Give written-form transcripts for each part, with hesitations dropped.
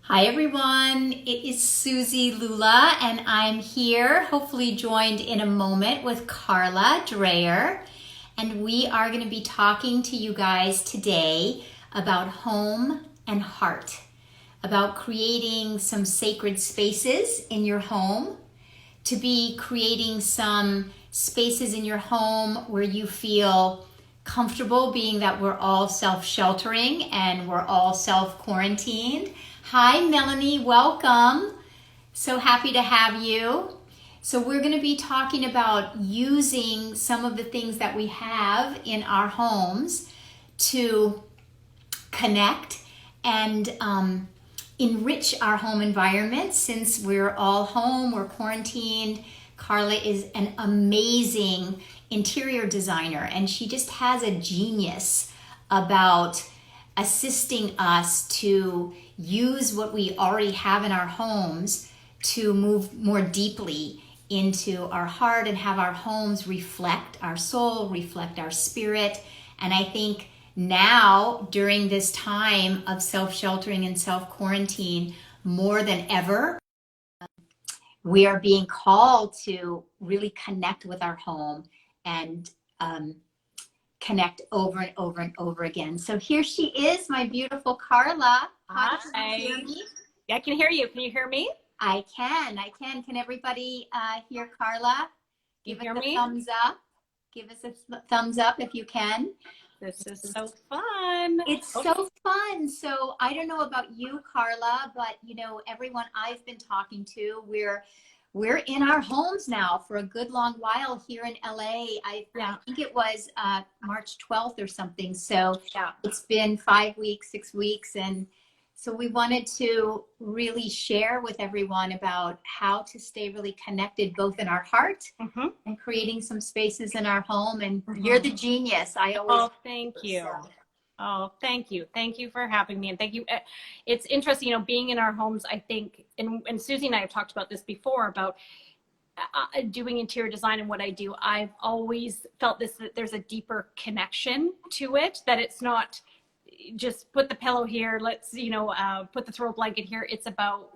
Hi everyone, it is Suzi Lula and I'm here, hopefully joined in a moment with Karla Dreyer. And we are going to be talking to you guys today about home and heart, about creating some sacred spaces in your home, to be creating some spaces in your home where you feel comfortable, being that we're all self-sheltering and we're all self-quarantined. Hi, Melanie, welcome. So happy to have you. So we're going to be talking about using some of the things that we have in our homes to connect and enrich our home environment. Since we're all home, we're quarantined. Karla is an amazing interior designer, and she just has a genius about assisting us to use what we already have in our homes to move more deeply into our heart and have our homes reflect our soul, reflect our spirit. And I think now, during this time of self-sheltering and self-quarantine, more than ever, we are being called to really connect with our home and connect over and over and over again. So here she is, my beautiful Karla. Hi, can you hear me? Yeah, I can hear you. Can you hear me? I can. Can everybody hear Karla? Give us a thumbs up. Give us a thumbs up if you can. This is so fun. It's so fun. So I don't know about you, Karla, but you know, everyone I've been talking to, we're in our homes now for a good long while here in LA. I think it was March 12th or something. So it's been 5 weeks, 6 weeks. And so we wanted to really share with everyone about how to stay really connected, both in our heart and creating some spaces in our home. And you're the genius. Thank you. So. Oh, thank you. Thank you for having me. And thank you. It's interesting, you know, being in our homes, I think, and Suzi and I have talked about this before, about doing interior design and what I do. I've always felt that there's a deeper connection to it, that it's not just put the pillow here, let's, put the throw blanket here. It's about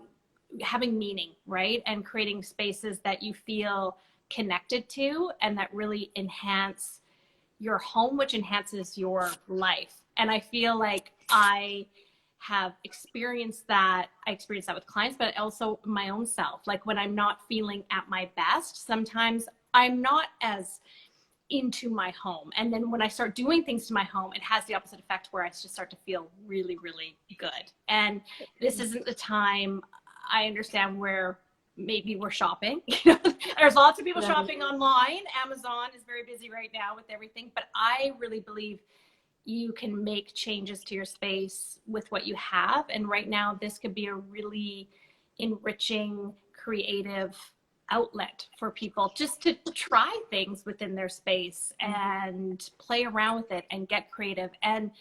having meaning, right? And creating spaces that you feel connected to and that really enhance your home, which enhances your life. And I feel like I have experienced that. I experienced that with clients, but also my own self. Like when I'm not feeling at my best, sometimes I'm not as into my home. And then when I start doing things to my home, it has the opposite effect where I just start to feel really, really good. And this isn't the time, I understand, where maybe we're shopping. There's lots of people shopping online. Amazon is very busy right now with everything, but I really believe you can make changes to your space with what you have. And right now, this could be a really enriching, creative outlet for people just to try things within their space and play around with it and get creative. And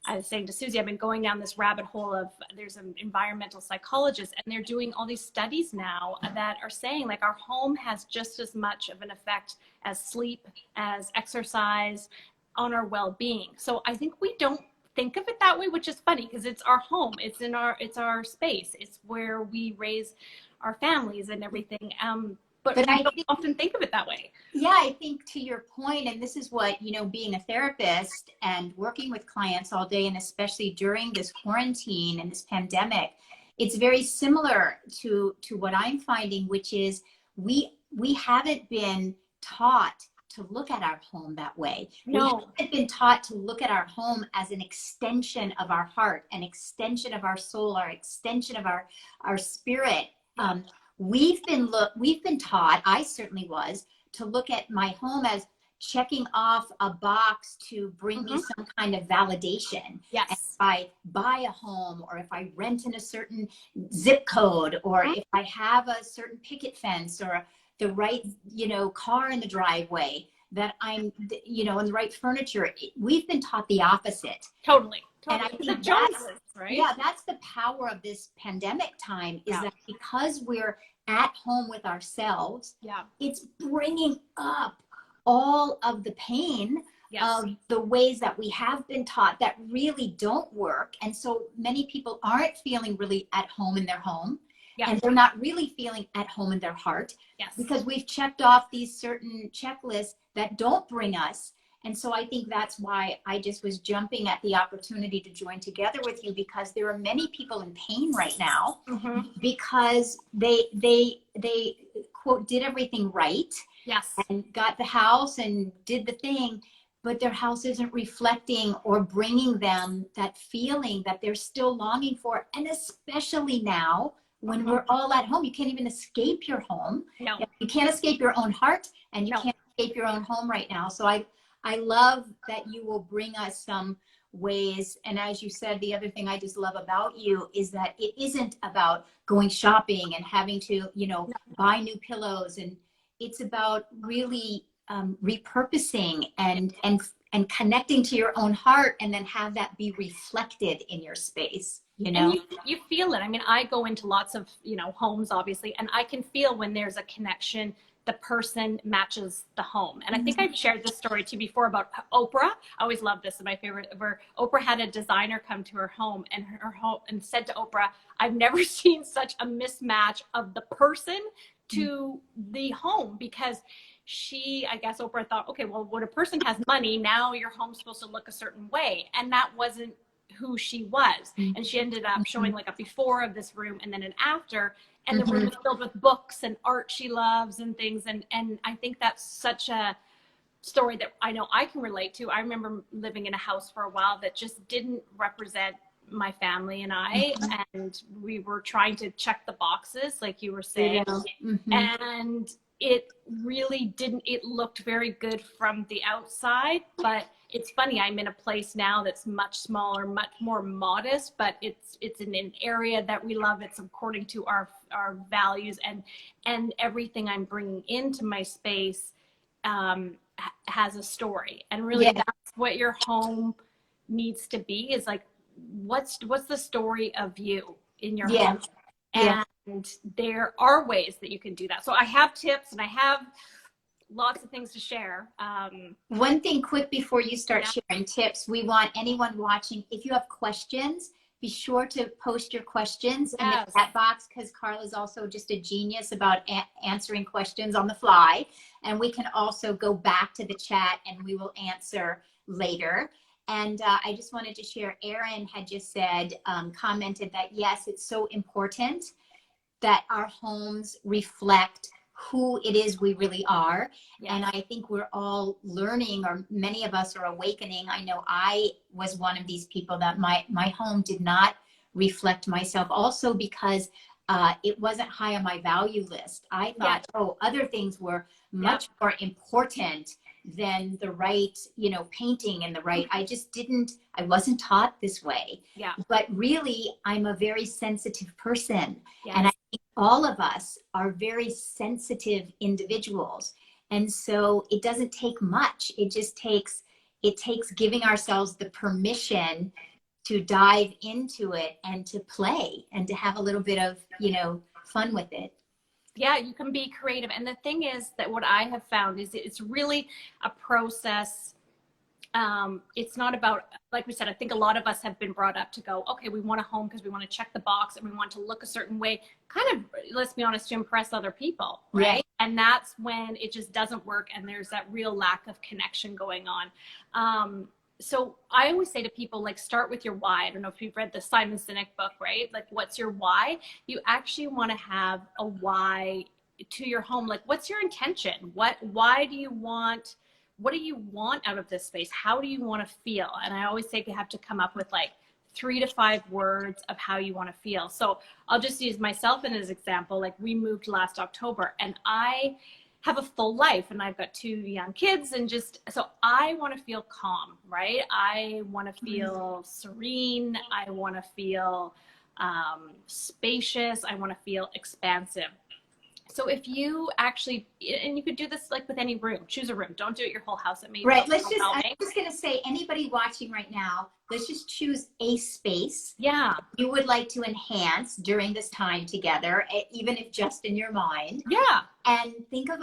I was saying to Suzi, I've been going down this rabbit hole of, there's an environmental psychologist, and they're doing all these studies now that are saying like our home has just as much of an effect as sleep, as exercise on our well-being. So I think we don't think of it that way, which is funny because it's our home, it's our space, it's where we raise our families and everything. But I don't often think of it that way. Yeah, I think to your point, and this is what, being a therapist and working with clients all day, and especially during this quarantine and this pandemic, it's very similar to what I'm finding, which is we haven't been taught to look at our home that way. No. We haven't been taught to look at our home as an extension of our heart, an extension of our soul, our extension of our spirit. We've been taught, I certainly was, to look at my home as checking off a box to bring me some kind of validation. Yes. And if I buy a home, or if I rent in a certain zip code, or if I have a certain picket fence or the right, car in the driveway, that I'm, and the right furniture. We've been taught the opposite. Totally. And I think right? Yeah, that's the power of this pandemic time, is that because we're at home with ourselves, it's bringing up all of the pain of the ways that we have been taught that really don't work. And so many people aren't feeling really at home in their home. And they're not really feeling at home in their heart because we've checked off these certain checklists that don't bring us. And so I think that's why I just was jumping at the opportunity to join together with you, because there are many people in pain right now because they quote did everything right and got the house and did the thing, but their house isn't reflecting or bringing them that feeling that they're still longing for. And especially now, when we're all at home, you can't even escape your home. No. You can't escape your own heart, and you can't escape your own home right now. So I love that you will bring us some ways. And as you said, the other thing I just love about you is that it isn't about going shopping and having to, buy new pillows. And it's about really repurposing and connecting to your own heart, and then have that be reflected in your space. And you feel it. I mean, I go into lots of, homes, obviously, and I can feel when there's a connection, the person matches the home. And I think I've shared this story to you before about Oprah. I always love this. It's my favorite, where Oprah had a designer come to her home and said to Oprah, "I've never seen such a mismatch of the person to the home," because I guess Oprah thought, okay, well, when a person has money, now your home's supposed to look a certain way. And that wasn't who she was. And she ended up showing like a before of this room and then an after, and the room is filled with books and art she loves and things. And I think that's such a story that I know I can relate to. I remember living in a house for a while that just didn't represent my family and I, and we were trying to check the boxes, like you were saying. And it really didn't, it looked very good from the outside, but it's funny, I'm in a place now that's much smaller, much more modest, but it's in an area that we love. It's according to our values, and everything I'm bringing into my space has a story. And really that's what your home needs to be, is like, what's the story of you in your home? And there are ways that you can do that. So I have tips and I have lots of things to share. One thing quick before you start sharing tips, we want anyone watching, if you have questions, be sure to post your questions in the chat box, because Karla's also just a genius about answering questions on the fly. And we can also go back to the chat and we will answer later. And I just wanted to share, Erin had just said, commented that, yes, it's so important that our homes reflect who it is we really are. And I think we're all learning, or many of us are awakening. I know I was one of these people that my home did not reflect myself, also because it wasn't high on my value list. I thought, other things were much more important than the right, painting and the right, I wasn't taught this way. But really, I'm a very sensitive person. And I think all of us are very sensitive individuals. And so it doesn't take much. It takes giving ourselves the permission to dive into it and to play and to have a little bit of, fun with it. Yeah, you can be creative. And the thing is that what I have found is it's really a process. It's not about, like we said, I think a lot of us have been brought up to go, okay, we want a home because we want to check the box and we want to look a certain way, kind of, let's be honest, to impress other people, right? And that's when it just doesn't work, and there's that real lack of connection going on. So I always say to people, like, start with your why. I don't know if you've read the Simon Sinek book, right? Like, what's your why? You actually want to have a why to your home. Like, what's your intention? What do you want out of this space? How do you want to feel? And I always say you have to come up with like 3 to 5 words of how you want to feel. So I'll just use myself as an example. Like, we moved last October, and I have a full life, and I've got 2 young kids, and so I want to feel calm, right? I want to feel serene. I want to feel spacious. I want to feel expansive. So if you actually, and you could do this like with any room, choose a room. Don't do it your whole house. It may I'm just going to say, anybody watching right now, let's just choose a space you would like to enhance during this time together, even if just in your mind. and think of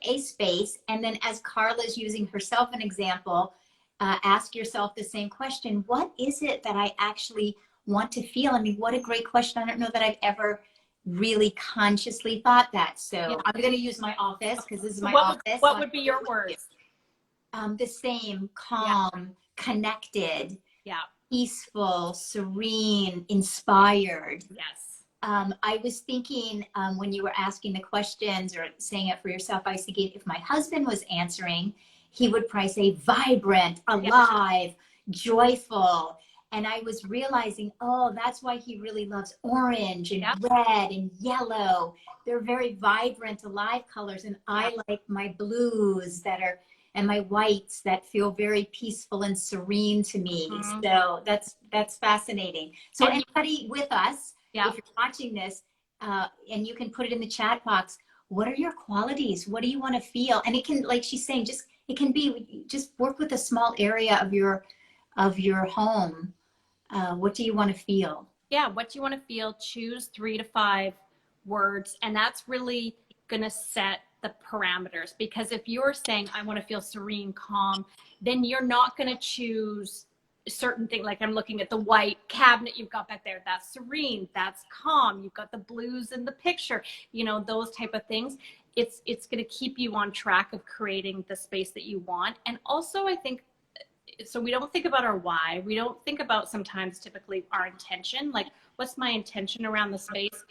a space, and then as Karla's using herself an example, ask yourself the same question: what is it that I actually want to feel? I mean, what a great question. I don't know that I've ever really consciously thought that. Yeah. So I'm going to use my office because this is my What office. what would be your words? The same: calm, connected, Yeah. peaceful, serene, inspired. Yes. I was thinking when you were asking the questions or saying it for yourself, I was thinking if my husband was answering, he would probably say vibrant, alive, joyful. And I was realizing, oh, that's why he really loves orange and red and yellow. They're very vibrant, alive colors. And I like my blues that are, and my whites that feel very peaceful and serene to me. So that's fascinating. So anybody with us, if you're watching this, and you can put it in the chat box, what are your qualities? What do you want to feel? And it can, like she's saying, just, it can be, just work with a small area of your home. What do you want to feel? Yeah, what do you want to feel? Choose 3 to 5 words, and that's really going to set the parameters. Because if you're saying, I want to feel serene, calm, then you're not going to choose certain things. Like I'm looking at the white cabinet you've got back there. That's serene, that's calm. You've got the blues in the picture, you know, those type of things. It's going to keep you on track of creating the space that you want. And also, I think, so we don't think about our why. We don't think about sometimes typically our intention, like what's my intention around the space?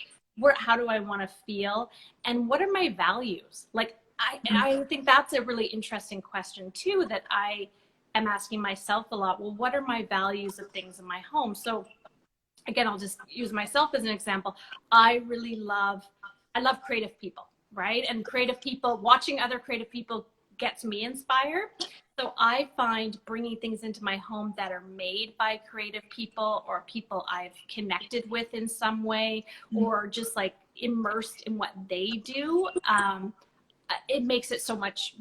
How do I want to feel? And what are my values? Like, I think that's a really interesting question too, that I am asking myself a lot. Well, what are my values of things in my home? So again, I'll just use myself as an example. I love creative people, right? And creative people, watching other creative people gets me inspired. So I find bringing things into my home that are made by creative people or people I've connected with in some way, or just like immersed in what they do, it makes it so much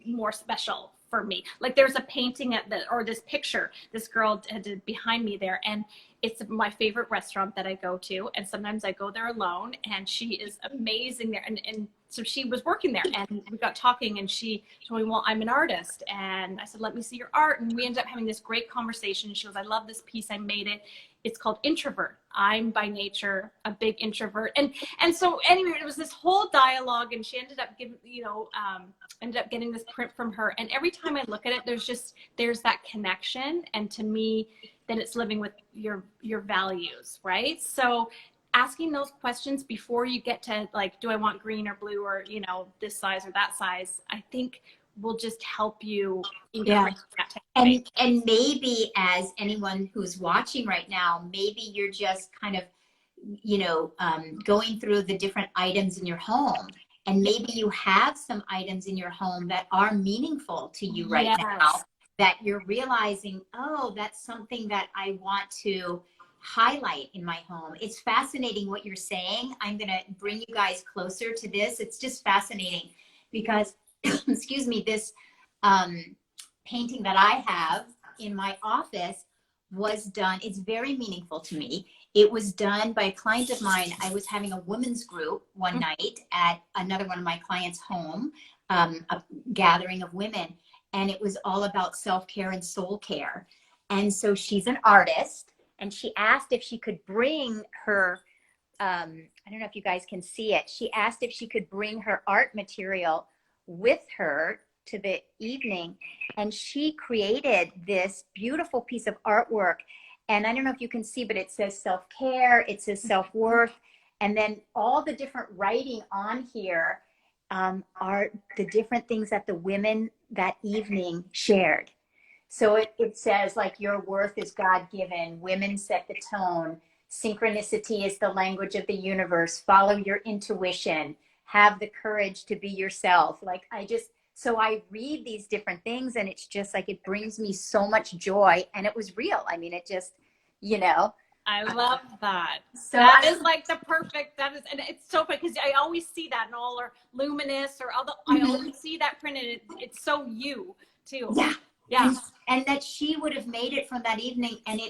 more special for me. Like there's a painting or this picture this girl did behind me there, and it's my favorite restaurant that I go to, and sometimes I go there alone, and she is amazing there. And so she was working there, and we got talking, and she told me, well, I'm an artist. And I said, let me see your art. And we ended up having this great conversation. She goes, I love this piece. I made it. It's called Introvert. I'm by nature a big introvert. And so anyway, it was this whole dialogue, and she ended up getting this print from her. And every time I look at it, there's that connection. And to me, then it's living with your values, right? So asking those questions before you get to like, do I want green or blue or, you know, this size or that size, I think will just help you. And maybe as anyone who's watching right now, maybe you're just kind of, you know, going through the different items in your home. And maybe you have some items in your home that are meaningful to you right now, that you're realizing, oh, that's something that I want to highlight in my home. It's fascinating what you're saying. I'm going to bring you guys closer to this. It's just fascinating because, excuse me, this painting that I have in my office was done. It's very meaningful to me. It was done by a client of mine. I was having a women's group one night at another one of my clients' home, a gathering of women, and it was all about self-care and soul care. And so she's an artist, and she asked if she could bring her, I don't know if you guys can see it. She asked if she could bring her art material with her to the evening, and she created this beautiful piece of artwork. And I don't know if you can see, but it says self-care, it says self-worth, and then all the different writing on here are the different things that the women that evening shared. So it says like, your worth is God-given, women set the tone, synchronicity is the language of the universe, follow your intuition, have the courage to be yourself. Like so I read these different things, and it's just like, it brings me so much joy, and it was real. I mean, it just, you know. I love that. So that is like the perfect, and it's so funny because I always see that in all our luminous or other, I always see that printed. It's so you too. Yeah. And that she would have made it from that evening, and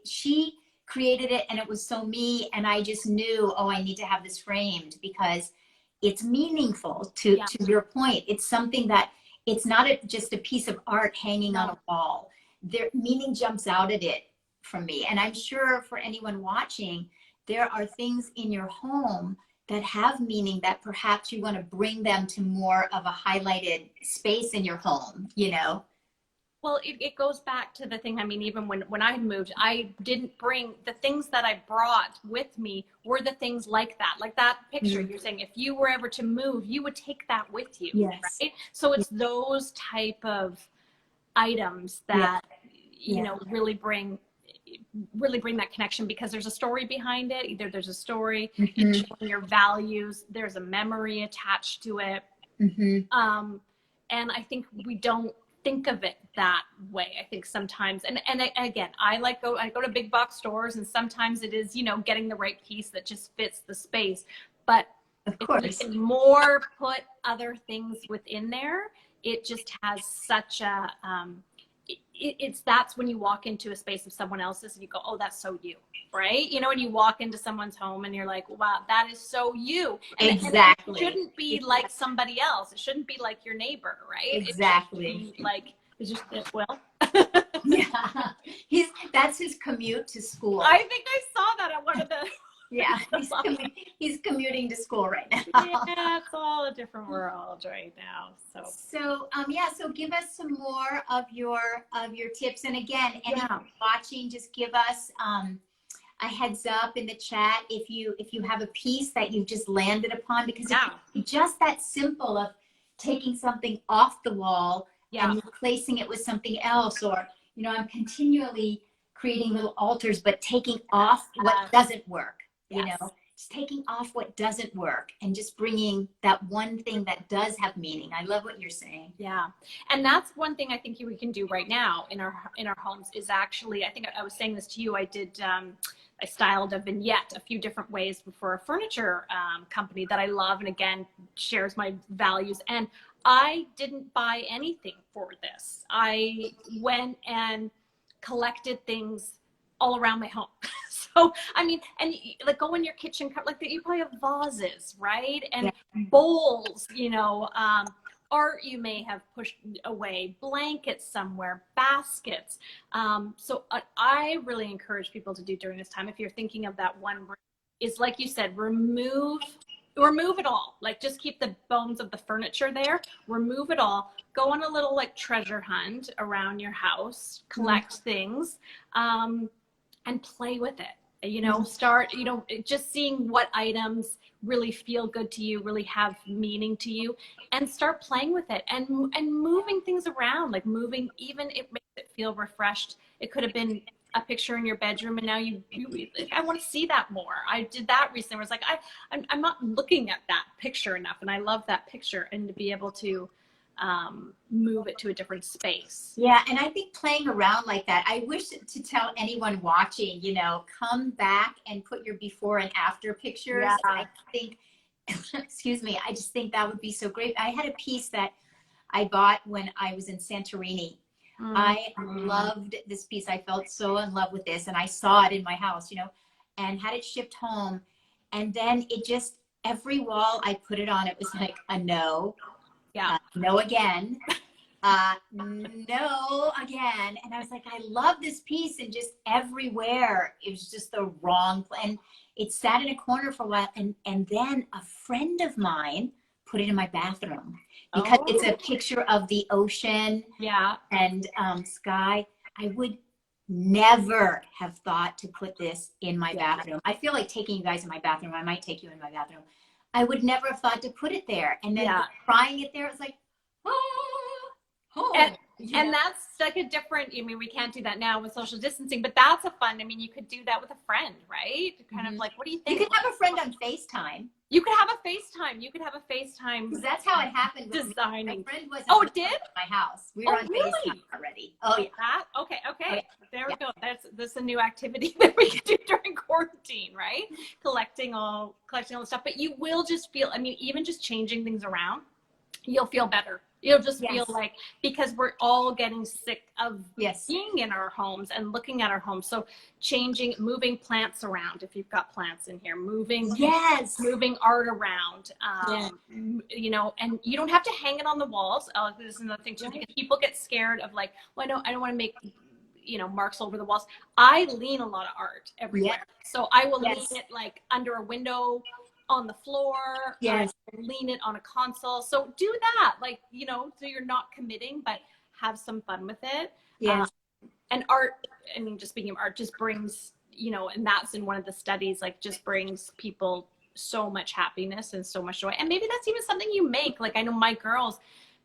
she created it, and it was so me, and I just knew, oh, I need to have this framed because it's meaningful to your point. It's something that it's not just a piece of art hanging on a wall. Their meaning jumps out at it from me. And I'm sure for anyone watching, there are things in your home that have meaning that perhaps you want to bring them to more of a highlighted space in your home, you know? Well, it goes back to the thing. I mean, even when I moved, I didn't bring the things that I brought with me were the things like that picture. You're saying if you were ever to move, you would take that with you. Yes. Right? So it's those type of items that, you know, really bring that connection, because there's a story behind it. Either there's a story, it's showing your values, there's a memory attached to it. And I think we don't think of it that way. I think sometimes, and again, I go to big box stores, and sometimes it is, you know, getting the right piece that just fits the space. But of course, if you can more put other things within there, it just has such a that's when you walk into a space of someone else's and you go, oh, that's so you, right? You know, when you walk into someone's home and you're like, wow, that is so you. And exactly. It shouldn't be like somebody else. It shouldn't be like your neighbor, right? Exactly. It should be like, it's just, well. Yeah, that's his commute to school. I think I saw that at one of the. Yeah, he's commuting to school right now. Yeah, it's all a different world right now. So give us some more of your tips. And again, anyone watching, just give us a heads up in the chat if you have a piece that you've just landed upon, because it's just that simple of taking something off the wall and replacing it with something else. Or, you know, I'm continually creating little altars, but taking off what doesn't work. You know, just taking off what doesn't work and just bringing that one thing that does have meaning. I love what you're saying. Yeah. And that's one thing I think we can do right now in our homes is actually, I think I was saying this to you, I styled a vignette a few different ways for a furniture company that I love, and again, shares my values. And I didn't buy anything for this. I went and collected things all around my home. So, I mean, and like go in your kitchen, like you probably have vases, right? And bowls, you know, art you may have pushed away, blankets somewhere, baskets. So I really encourage people to do during this time, if you're thinking of that one, is like you said, remove it all. Like just keep the bones of the furniture there, remove it all, go on a little like treasure hunt around your house, collect things, and play with it. You know, start, you know, just seeing what items really feel good to you, really have meaning to you, and start playing with it and moving things around, like moving, even it makes it feel refreshed. It could have been a picture in your bedroom, and now you I want to see that more. I did that recently where it's like, I'm not looking at that picture enough, and I love that picture, and to be able to move it to a different space. Yeah, and I think playing around like that, I wish to tell anyone watching, you know, come back and put your before and after pictures. Yeah. I think, excuse me, I just think that would be so great. I had a piece that I bought when I was in Santorini. I loved this piece. I felt so in love with this, and I saw it in my house, you know, and had it shipped home. And then it just, every wall I put it on, it was like a no. Yeah. No again. No again. And I was like, I love this piece, and just everywhere it was just the wrong place. And it sat in a corner for a while, and then a friend of mine put it in my bathroom because it's a picture of the ocean and sky. I would never have thought to put this in my bathroom. I feel like taking you guys in my bathroom. I might take you in my bathroom. I would never have thought to put it there. And then trying it there, it's like, and that's like a different, I mean, we can't do that now with social distancing, but that's a fun, I mean, you could do that with a friend, right? Kind of like, what do you think? You could have a friend on FaceTime. You could have a FaceTime. Because that's how it happened. Designing. My friend wasn't it did? at my house. We were on FaceTime already. Oh, yeah. That? Okay. Oh, yeah. There we go. That's a new activity that we can do during quarantine, right? Collecting all the stuff. But you will just feel, I mean, even just changing things around you'll feel better. You'll just feel Yes. like, because we're all getting sick of Yes. being in our homes and looking at our homes. So moving plants around, if you've got plants in here, moving art around, you know, and you don't have to hang it on the walls. This is another thing too, because people get scared of like, well, I don't want to make, you know, marks over the walls. I lean a lot of art everywhere. So I will lean it like under a window, on the floor, lean it on a console. So do that, like, you know, so you're not committing, but have some fun with it. And art, I mean, just speaking of art, just brings, you know, and that's in one of the studies, like just brings people so much happiness and so much joy. And maybe that's even something you make. Like, I know my girls,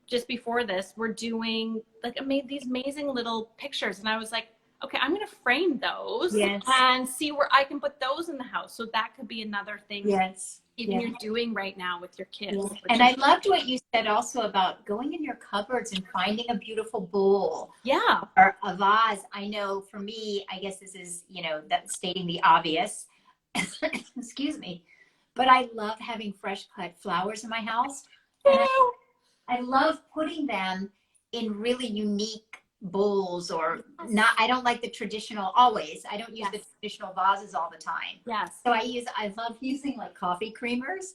just before this, were doing, like, I made these amazing little pictures, and I was like, okay, I'm going to frame those and see where I can put those in the house. So that could be another thing even you're doing right now with your kids. And I loved what you said also about going in your cupboards and finding a beautiful bowl. Or a vase. I know for me, I guess this is, you know, that stating the obvious. Excuse me. But I love having fresh cut flowers in my house. And I love putting them in really unique bowls, or not. I don't like the traditional always. I don't use the traditional vases all the time. So I love using like coffee creamers,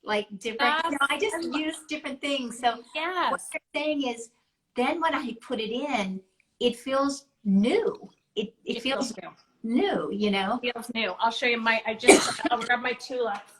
like different, you know, I just use different things. So what you're saying is, then when I put it in, it feels new. It feels new, you know? It feels new. I'll show you I'll grab my tulips.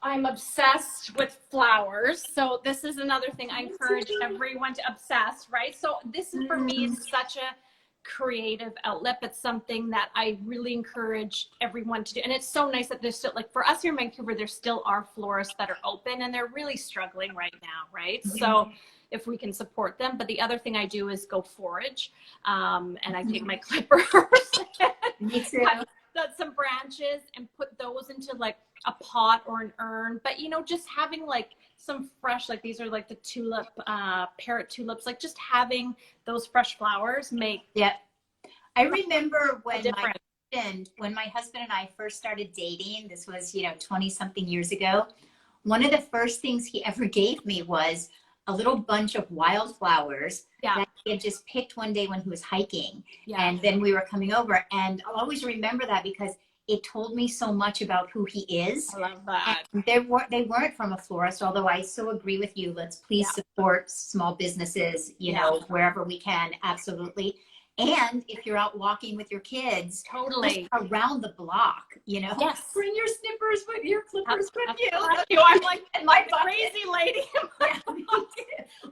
I'm obsessed with flowers. So this is another thing I encourage everyone to obsess, right? So this is, for me, is such a creative outlet, but something that I really encourage everyone to do. And it's so nice that there's still, like, for us here in Vancouver, there still are florists that are open, and they're really struggling right now, right? So if we can support them. But the other thing I do is go forage, and I take my clippers cut some branches and put those into like a pot or an urn. But, you know, just having like some fresh, like these are like the tulip, parrot tulips, like just having those fresh flowers make. I remember when my husband and I first started dating, this was, you know, 20 something years ago, one of the first things he ever gave me was a little bunch of wildflowers that he had just picked one day when he was hiking. And then we were coming over, and I'll always remember that because it told me so much about who he is. I love that. And they weren't from a florist, although I so agree with you. Let's please support small businesses, you know, wherever we can. Absolutely. And if you're out walking with your kids, around the block, you know, bring your snippers with your clippers with you. I'm like, and my crazy lady.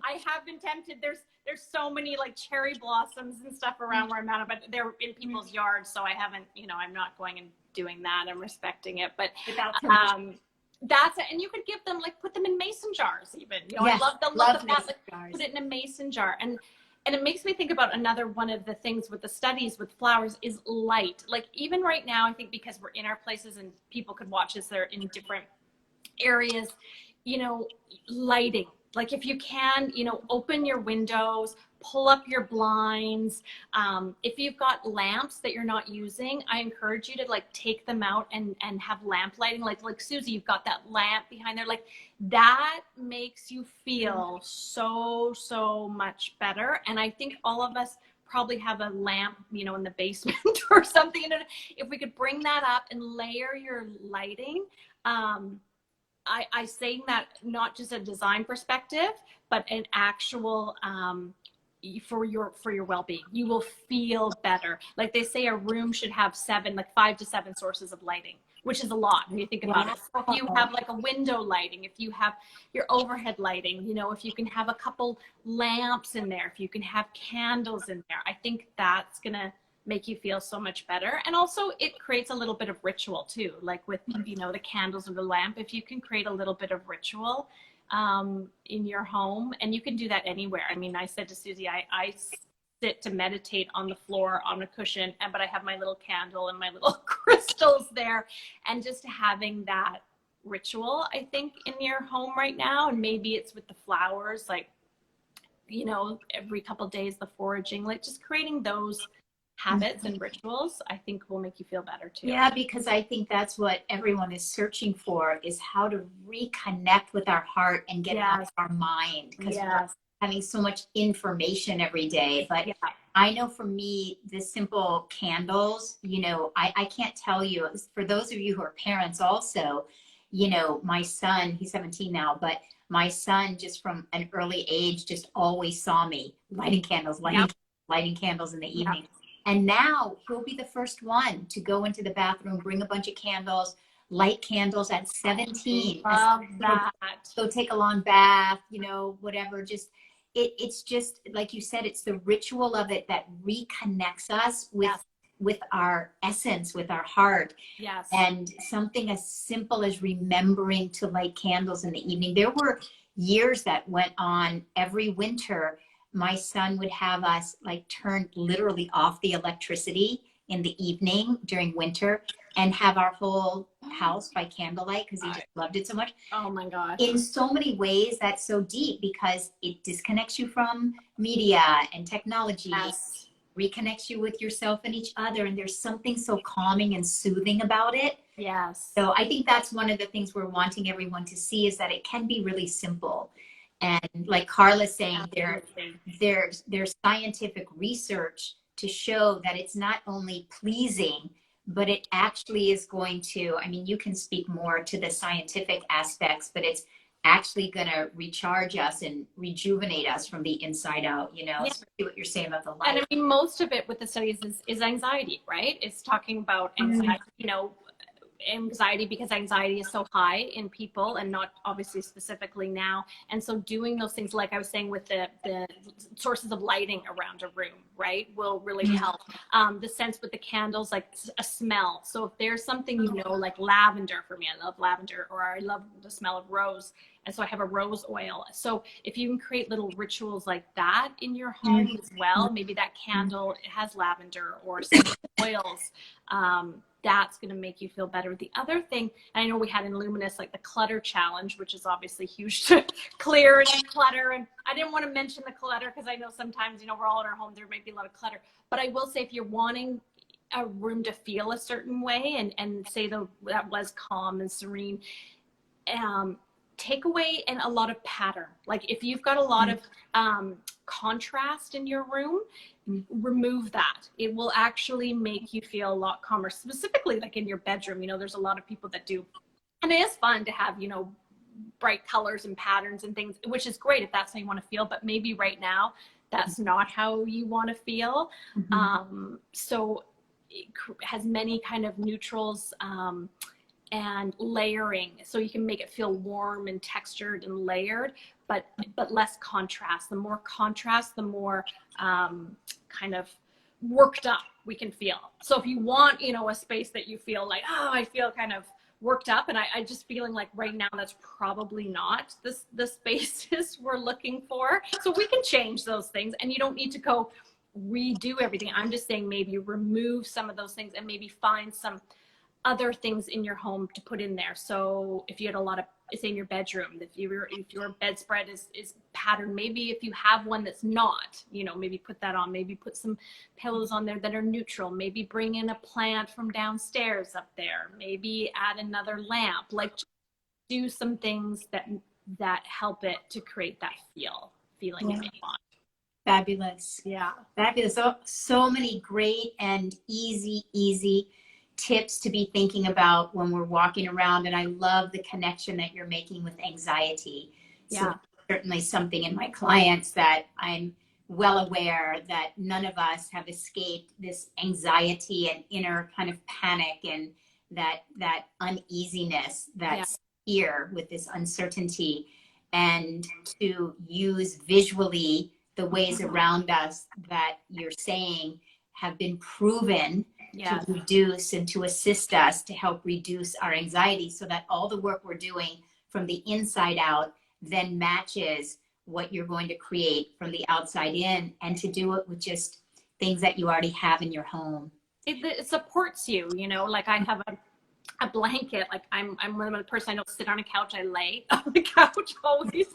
I have been tempted. There's so many like cherry blossoms and stuff around where I'm at, but they're in people's yards, so I haven't, you know, I'm not going and doing that. I'm respecting it, but that's it. And you could give them, like, put them in mason jars even. You know, I love the look of that. Like, put it in a mason jar. And it makes me think about another one of the things with the studies with flowers is light. Like, even right now, I think because we're in our places and people could watch us, they're in different areas, you know, lighting. Like, if you can, you know, open your windows, pull up your blinds. If you've got lamps that you're not using, I encourage you to like take them out and have lamp lighting. Like Suzi, you've got that lamp behind there. Like, that makes you feel so much better. And I think all of us probably have a lamp, you know, in the basement or something. And if we could bring that up and layer your lighting, I saying that not just a design perspective, but an actual for your well-being. You will feel better. Like they say, a room should have 5 to 7 sources of lighting, which is a lot when you think about it. So if you have like a window lighting, if you have your overhead lighting, you know, if you can have a couple lamps in there, if you can have candles in there, I think that's gonna make you feel so much better. And also it creates a little bit of ritual too, like with, you know, the candles or the lamp. If you can create a little bit of ritual in your home, and you can do that anywhere. I mean, I said to Suzi, I sit to meditate on the floor on a cushion, but I have my little candle and my little crystals there, and just having that ritual, I think, in your home right now. And maybe it's with the flowers, like, you know, every couple of days, the foraging, like just creating those habits and rituals, I think will make you feel better too. Yeah, because I think that's what everyone is searching for, is how to reconnect with our heart and get out of our mind, because we're having so much information every day. But I know for me, the simple candles, you know, I can't tell you, for those of you who are parents also, you know, my son, he's 17 now, but my son just from an early age just always saw me lighting candles, lighting candles in the evening. And now he'll be the first one to go into the bathroom, bring a bunch of candles, light candles at 17. Love that. Go take a long bath, you know, whatever. Just it's just like you said, it's the ritual of it that reconnects us with our essence, with our heart. Yes. And something as simple as remembering to light candles in the evening. There were years that went on every winter. My son would have us like turn literally off the electricity in the evening during winter and have our whole house by candlelight because he just loved it so much. Oh my gosh. In so many ways, that's so deep because it disconnects you from media and technology, reconnects you with yourself and each other. And there's something so calming and soothing about it. Yes. So I think that's one of the things we're wanting everyone to see, is that it can be really simple. And like Karla's saying, there's scientific research to show that it's not only pleasing, but it actually is going to, I mean, you can speak more to the scientific aspects, but it's actually going to recharge us and rejuvenate us from the inside out, you know, especially what you're saying about the light. And I mean, most of it with the studies is anxiety, right? It's talking about anxiety, you know, anxiety, because anxiety is so high in people, and not obviously specifically now. And so doing those things, like I was saying, with the sources of lighting around a room, right, will really help. The sense with the candles, like a smell. So if there's something, you know, like lavender, for me, I love lavender, or I love the smell of rose. And so I have a rose oil. So if you can create little rituals like that in your home as well, maybe that candle, it has lavender or some oils, that's going to make you feel better. The other thing, and I know we had in Luminous, like the clutter challenge, which is obviously huge to clear and clutter. And I didn't want to mention the clutter because I know sometimes, you know, we're all in our home, there might be a lot of clutter. But I will say, if you're wanting a room to feel a certain way and say that was calm and serene, take away a lot of pattern. Like if you've got a lot of contrast in your room, remove that. It will actually make you feel a lot calmer, specifically like in your bedroom. You know, there's a lot of people that do, and it is fun to have, you know, bright colors and patterns and things, which is great if that's how you want to feel, but maybe right now that's not how you want to feel. So it has many kind of neutrals and layering, so you can make it feel warm and textured and layered, but less contrast. The more contrast, the more kind of worked up we can feel. So if you want, you know, a space that you feel like, oh, I feel kind of worked up, and I just feeling like right now that's probably not the spaces we're looking for. So we can change those things, and you don't need to go redo everything. I'm just saying maybe remove some of those things and maybe find some other things in your home to put in there. So if you had a lot of, say in your bedroom, if your bedspread is patterned, maybe if you have one that's not, you know, maybe put that on, maybe put some pillows on there that are neutral, maybe bring in a plant from downstairs up there, maybe add another lamp, like do some things that help it to create that feeling you want. Fabulous. Yeah. Fabulous. So many great and easy tips to be thinking about when we're walking around. And I love the connection that you're making with anxiety. So certainly something in my clients that I'm well aware that none of us have escaped this anxiety and inner kind of panic and that uneasiness that's here with this uncertainty, and to use visually the ways around us that you're saying have been proven to reduce and to assist us to help reduce our anxiety, so that all the work we're doing from the inside out then matches what you're going to create from the outside in, and to do it with just things that you already have in your home. It supports you, you know, like I have a blanket. Like I'm one of the person, I don't sit on a couch, I lay on the couch always.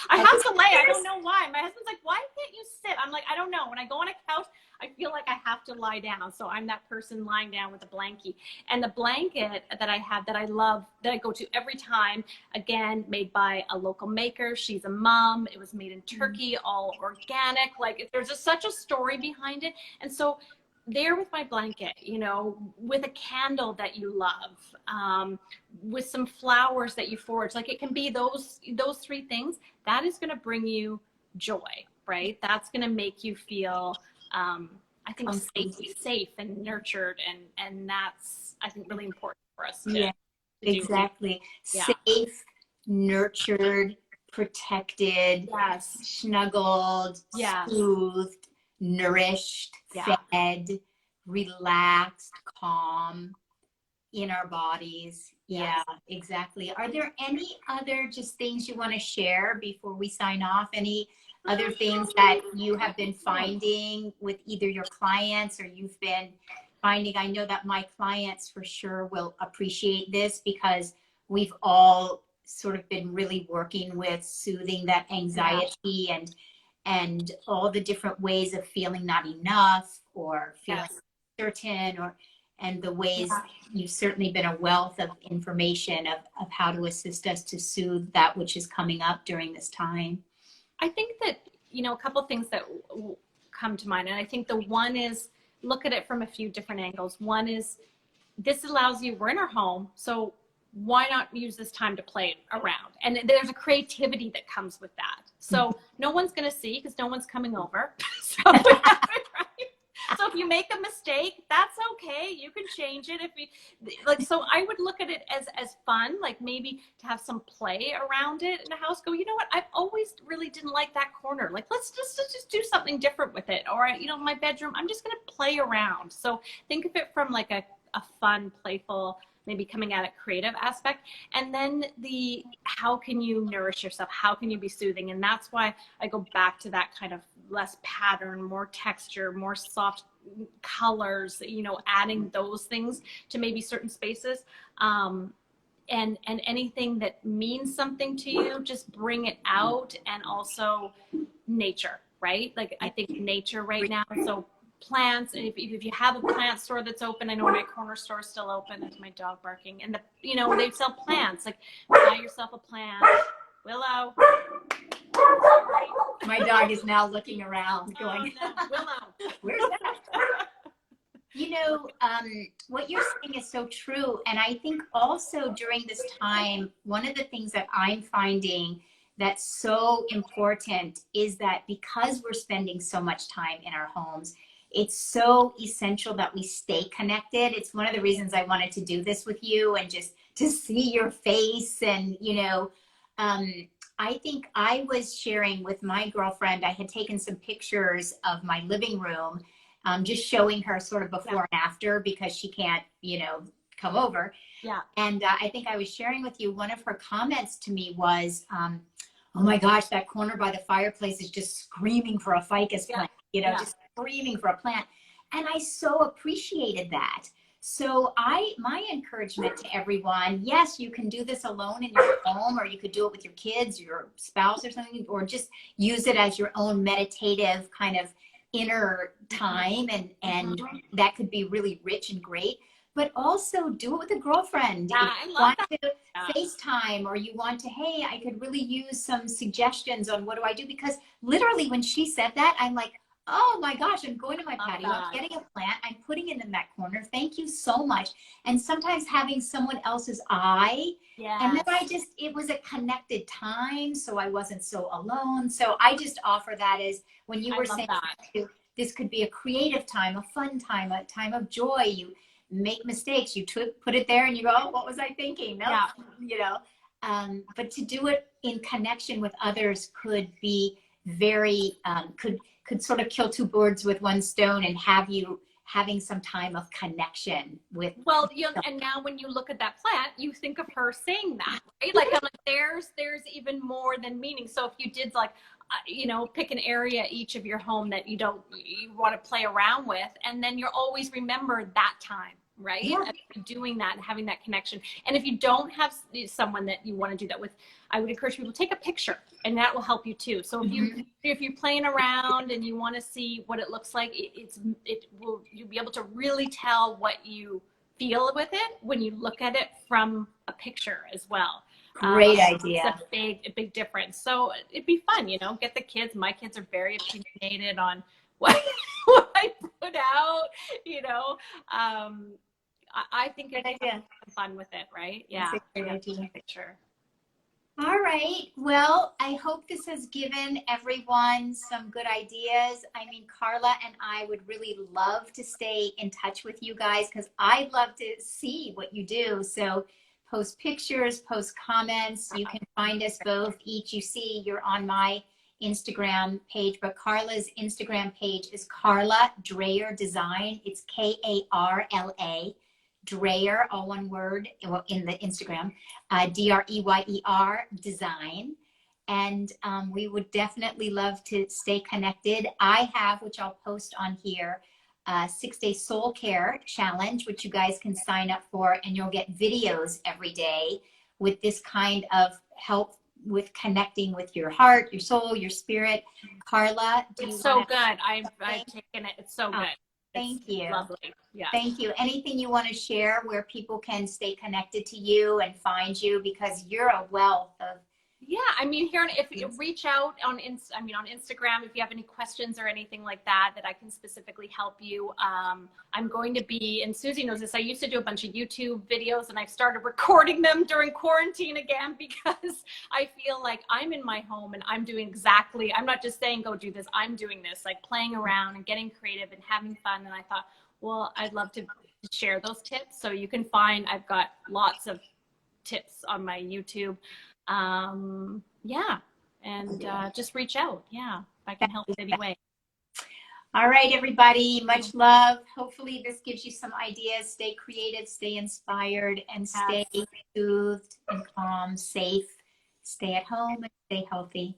I have to lay. I don't know why. My husband's like, why can't you sit? I'm like, I don't know. When I go on a couch, I feel like I have to lie down. So I'm that person lying down with a blankie. And the blanket that I have, that I love, that I go to every time, again, made by a local maker. She's a mom. It was made in Turkey, all organic. Like there's such a story behind it. And so there with my blanket, you know, with a candle that you love, with some flowers that you forage, like it can be those three things, that is going to bring you joy, right? That's going to make you feel, I think, safe and nurtured. And that's, I think, really important for us to, yeah, to exactly. Yeah. Safe, nurtured, protected, Yes. snuggled, Yes. soothed, nourished, Yeah. fed, relaxed, calm in our bodies. Yes. Yeah, exactly. Are there any other just things you want to share before we sign off? Any other things that you have been finding with either your clients or you've been finding? I know that my clients for sure will appreciate this because we've all sort of been really working with soothing that anxiety and all the different ways of feeling not enough or feeling certain, or and the ways you've certainly been a wealth of information of how to assist us to soothe that which is coming up during this time. I think that, you know, a couple of things that come to mind. And I think the one is look at it from a few different angles. One is this allows you, we're in our home, so why not use this time to play around? And there's a creativity that comes with that. So no one's going to see because no one's coming over. So, so if you make a mistake, that's okay. You can change it. If you like, so I would look at it as fun, like maybe to have some play around it in the house. Go, you know what? I've always really didn't like that corner. Like, let's just do something different with it. Or, you know, my bedroom, I'm just going to play around. So think of it from like a fun, playful, maybe coming at it creative aspect. And then the, how can you nourish yourself? How can you be soothing? And that's why I go back to that kind of less pattern, more texture, more soft colors, you know, adding those things to maybe certain spaces. And anything that means something to you, just bring it out. And also nature, right? Like I think nature right now. So plants, and if you have a plant store that's open, I know my corner store is still open. That's my dog barking. And you know, they sell plants. Like buy yourself a plant. Willow. My dog is now looking around, going, oh, no. Willow, where's that? You know, what you're saying is so true. And I think also during this time, one of the things that I'm finding that's so important is that because we're spending so much time in our homes, it's so essential that we stay connected. It's one of the reasons I wanted to do this with you and just to see your face. And, you know, I think I was sharing with my girlfriend, I had taken some pictures of my living room, just showing her sort of before and after because she can't, you know, come over. Yeah. And I think I was sharing with you, one of her comments to me was, oh my gosh, that corner by the fireplace is just screaming for a ficus plant, you know, just screaming for a plant. And I so appreciated that. So my encouragement to everyone, yes, you can do this alone in your home, or you could do it with your kids, your spouse or something, or just use it as your own meditative kind of inner time. And that could be really rich and great. But also do it with a girlfriend. Yeah, if you I love want to FaceTime, or you want to, hey, I could really use some suggestions on what do I do? Because literally when she said that, I'm like, oh my gosh, I'm going to my patio, I'm getting a plant, I'm putting it in that corner. Thank you so much. And sometimes having someone else's eye. And then it was a connected time, so I wasn't so alone. So I just offer that as when you were saying this could be a creative time, a fun time, a time of joy. You make mistakes, you put it there and you go, oh, what was I thinking? No, you know, but to do it in connection with others could be very, could sort of kill two birds with one stone and have you having some time of connection with. Well, you know, and now when you look at that plant, you think of her saying that, right? Like, I'm like, there's even more than meaning. So if you did like, you know, pick an area each of your home that you want to play around with, and then you'll always remember that time, right? Yeah. And doing that and having that connection. And if you don't have someone that you want to do that with, I would encourage people to take a picture, and that will help you too. So if you're playing around and you want to see what it looks like, you'll be able to really tell what you feel with it when you look at it from a picture as well. Great idea. It's a big difference. So it'd be fun, you know, get the kids. My kids are very opinionated on what, what I put out, you know. I think it'd be fun with it, right? Yeah. That's a great idea. Picture. All right. Well, I hope this has given everyone some good ideas. I mean, Karla and I would really love to stay in touch with you guys because I'd love to see what you do. So post pictures, post comments. You can find us both. Each you see, you're on my Instagram page, but Karla's Instagram page is Karla Dreyer Design. It's Karla. Dreyer, all one word, in the Instagram, Dreyer Design. And we would definitely love to stay connected. I have, which I'll post on here, 6-day soul care challenge, which you guys can sign up for, and you'll get videos every day with this kind of help with connecting with your heart, your soul, your spirit. Karla, it's so good. I've taken it. It's so good. Thank you. Lovely. Yeah. Thank you. Anything you want to share where people can stay connected to you and find you, because you're a wealth of. Yeah, I mean, here, if you reach out on Instagram, if you have any questions or anything like that I can specifically help you. I'm going to be, and Suzi knows this, I used to do a bunch of YouTube videos, and I've started recording them during quarantine again, because I feel like I'm in my home and I'm doing exactly, I'm not just saying go do this, I'm doing this, like playing around and getting creative and having fun. And I thought, well, I'd love to share those tips. So you can find, I've got lots of tips on my YouTube. Yeah, and just reach out. Yeah, if I can help in any way. All right, everybody, much love. Hopefully this gives you some ideas. Stay creative, stay inspired, and stay soothed and calm, safe. Stay at home and stay healthy.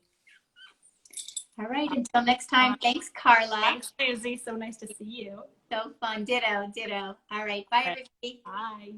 All right, until next time, thanks, Karla. Thanks, Suzi. So nice to see you. So fun. Ditto, ditto. All right, bye, everybody. Bye.